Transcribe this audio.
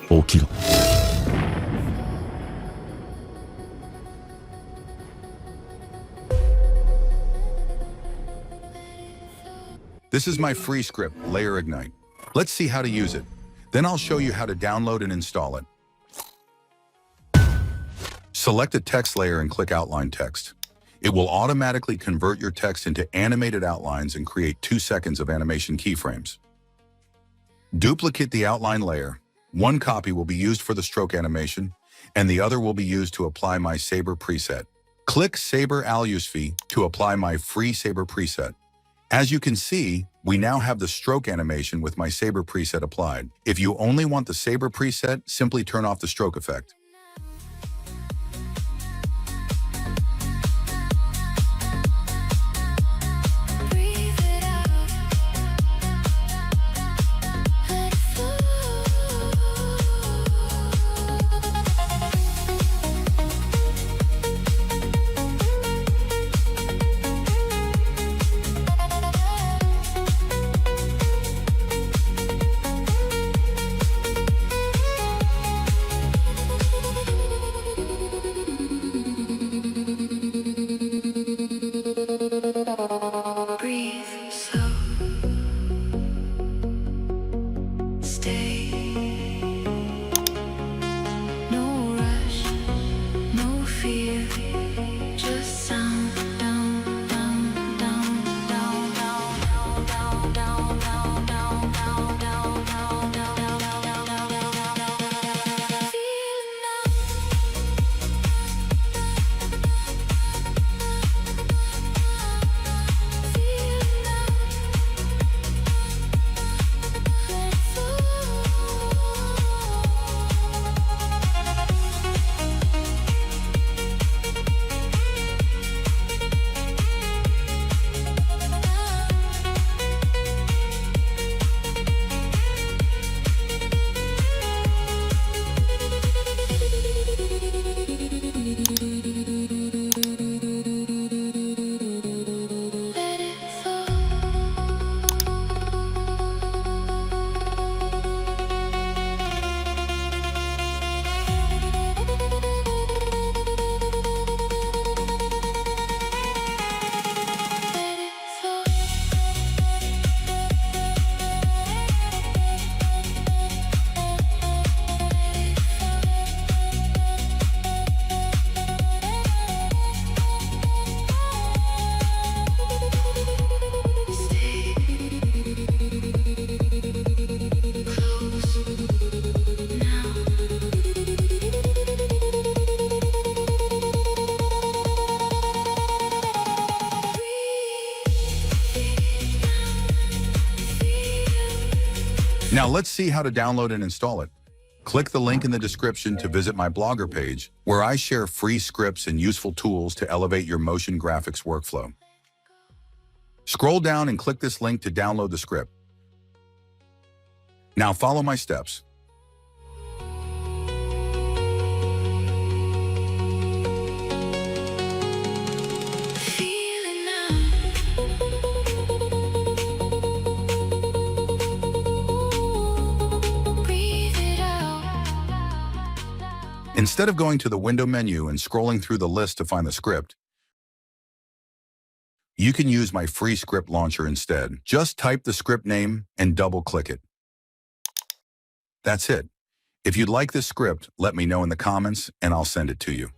起きろ。This is my free script, LayerIgnite. Let's see how to use it. Then I'll show you how to download and install it. Select a text layer and click Outline Text. It will automatically convert your text into animated outlines and create 2 seconds of animation keyframes. Duplicate the outline layer. One copy will be used for the stroke animation, and the other will be used to apply my Saber preset. Click Saber Fee to apply my free Saber preset. As you can see, we now have the stroke animation with my Saber preset applied. If you only want the Saber preset, simply turn off the stroke effect. Breathe slow. Stay. No rush, no fear. Just sound down, down, down, down, down, down, down, down, down, down, down, down, down, down, down, down. Feel now. Now let's see how to download and install it. Click the link in the description to visit my Blogger page, where I share free scripts and useful tools to elevate your motion graphics workflow. Scroll down and click this link to download the script. Now follow my steps. Instead of going to the window menu and scrolling through the list to find the script, you can use my free script launcher instead. Just type the script name and double-click it. That's it. If you'd like this script, let me know in the comments and I'll send it to you.